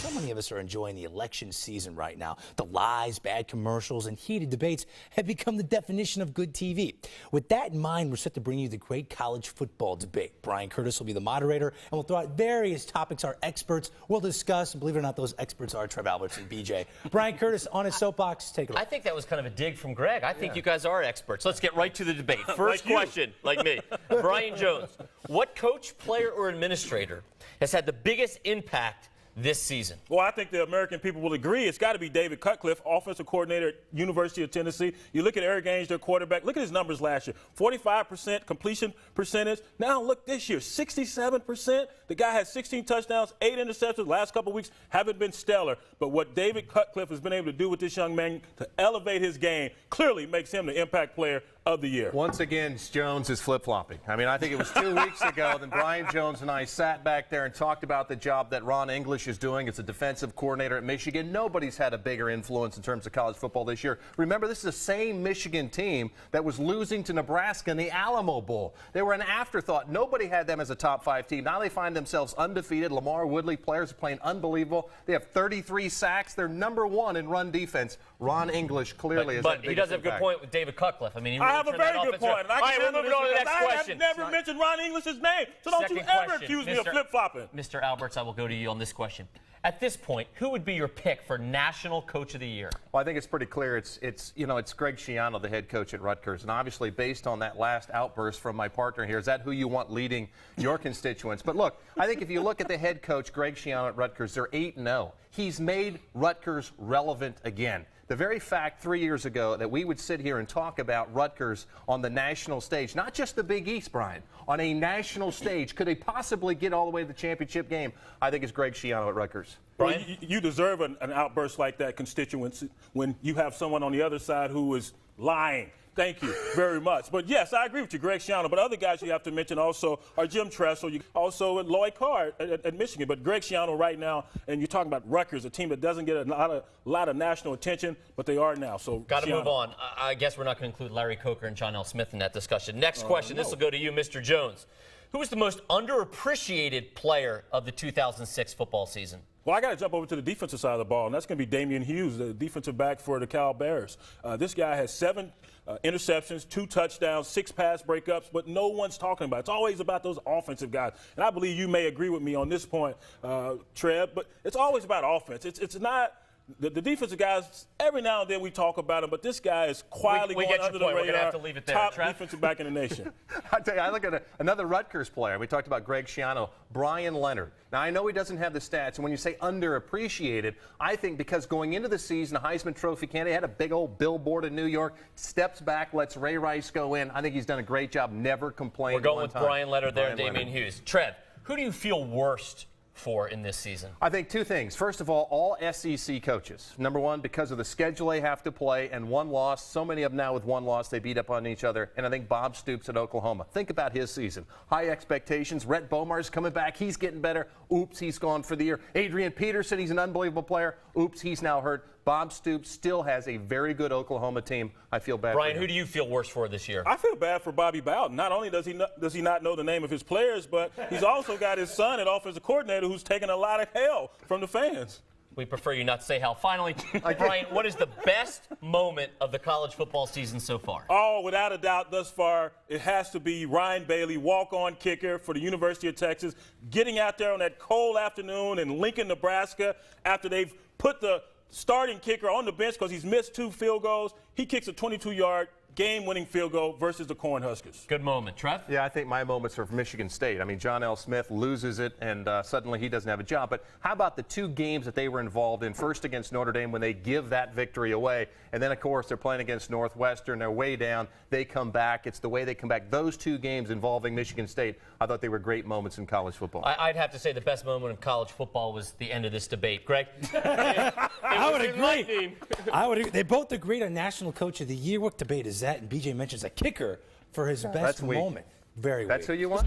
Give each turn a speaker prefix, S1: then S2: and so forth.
S1: So many of us are enjoying the election season right now. The lies, bad commercials, and heated debates have become the definition of good TV. With that in mind, we're set to bring you the great college football debate. Brian Curtis will be the moderator, and we'll throw out various topics our experts will discuss. Believe it or not, those experts are Trev Alberts and BJ. Brian Curtis on his soapbox. Take it away.
S2: I think that was kind of a dig from Greg. I think you guys are experts. Let's get right to the debate. First question, like me. Brian Jones, what coach, player, or administrator has had the biggest impact this season?
S3: Well, I think the American people will agree. It's got to be David Cutcliffe, offensive coordinator at University of Tennessee. You look at Eric Ainge, their quarterback. Look at his numbers last year. 45% completion percentage. Now look this year, 67%. The guy has 16 touchdowns, 8 interceptions. Last couple of weeks haven't been stellar. But what David Cutcliffe has been able to do with this young man to elevate his game clearly makes him the impact player of the year.
S4: Once again, Jones is flip-flopping. I mean, I think it was 2 weeks ago that Brian Jones and I sat back there and talked about the job that Ron English is doing as a defensive coordinator at Michigan. Nobody's had a bigger influence in terms of college football this year. Remember, this is the same Michigan team that was losing to Nebraska in the Alamo Bowl. They were an afterthought. Nobody had them as a top-5 team. Now they find themselves undefeated. Lamar Woodley, players are playing unbelievable. They have 33 sacks. They're #1 in run defense. Ron English clearly is.
S2: But he does have a good point with David Cutcliffe. I mean,
S3: I have a very good point.
S2: All right, we're moving on to the next question.
S3: I have never mentioned Ron English's name, so don't you ever accuse me of flip-flopping.
S2: Mr. Alberts, I will go to you on this question. At this point, who would be your pick for National Coach of the Year?
S4: Well, I think it's pretty clear. It's Greg Schiano, the head coach at Rutgers. And obviously, based on that last outburst from my partner here, is that who you want leading your constituents? But look, I think if you look at the head coach, Greg Schiano at Rutgers, they're 8-0. He's made Rutgers relevant again. The very fact 3 years ago that we would sit here and talk about Rutgers on the national stage, not just the Big East, Brian, on a national stage, could they possibly get all the way to the championship game? I think it's Greg Schiano at Rutgers.
S3: Well, you deserve an outburst like that, constituency, when you have someone on the other side who is lying. Thank you very much. But, yes, I agree with you, Greg Schiano. But other guys you have to mention also are Jim Tressel, also Lloyd Carr at Michigan. But Greg Schiano right now, and you're talking about Rutgers, a team that doesn't get a lot of national attention, but they are now. So
S2: got to move on. I guess we're not going to include Larry Coker and John L. Smith in that discussion. Next question. This will go to you, Mr. Jones. Who was the most underappreciated player of the 2006 football season?
S3: Well, I got to jump over to the defensive side of the ball, and that's going to be Damian Hughes, the defensive back for the Cal Bears. This guy has 7 interceptions, 2 touchdowns, 6 pass breakups, but no one's talking about it. It's always about those offensive guys. And I believe you may agree with me on this point, Trev, but it's always about offense. It's not the defensive guys. Every now and then we talk about him, but this guy is quietly going under the radar.
S2: We're going to have to leave it there.
S3: Top
S2: Trev?
S3: defensive back in the nation.
S4: I tell you, I look at another Rutgers player. We talked about Greg Schiano, Brian Leonard. Now, I know he doesn't have the stats, and when you say underappreciated, I think because going into the season, a Heisman Trophy candidate, had a big old billboard in New York, steps back, lets Ray Rice go in. I think he's done a great job, never complained.
S2: We're going with Brian Leonard there and Damian Hughes. Trev, who do you feel worst for in this season?
S4: I think 2 things. First of all SEC coaches. #1, because of the schedule they have to play and 1 loss. So many of them now with 1 loss, they beat up on each other. And I think Bob Stoops at Oklahoma. Think about his season. High expectations. Rhett Bomar's coming back. He's getting better. Oops, he's gone for the year. Adrian Peterson, he's an unbelievable player. Oops, he's now hurt. Bob Stoops still has a very good Oklahoma team. I feel bad
S2: Brian,
S4: for him.
S2: who do you feel worse for this year?
S3: I feel bad for Bobby Bowden. Not only does he not know the name of his players, but he's also got his son at offensive coordinator who's taking a lot of hell from the fans.
S2: We prefer you not to say hell. Finally, Brian, what is the best moment of the college football season so far?
S3: Oh, without a doubt, thus far, it has to be Ryan Bailey, walk-on kicker for the University of Texas, getting out there on that cold afternoon in Lincoln, Nebraska, after they've put the starting kicker on the bench because he's missed 2 field goals. He kicks a 22-yard game-winning field goal versus the Cornhuskers.
S2: Good moment. Trev?
S4: Yeah, I think my moments are for Michigan State. I mean, John L. Smith loses it, and suddenly he doesn't have a job. But how about the 2 games that they were involved in, first against Notre Dame when they give that victory away, and then, of course, they're playing against Northwestern. They're way down. They come back. It's the way they come back. Those 2 games involving Michigan State, I thought they were great moments in college football.
S2: I'd have to say the best moment of college football was the end of this debate. Greg?
S1: I would agree. They both agreed on National Coach of the Year. What debate is that? And BJ mentions a kicker for his best moment. Very weak.
S4: That's who you want?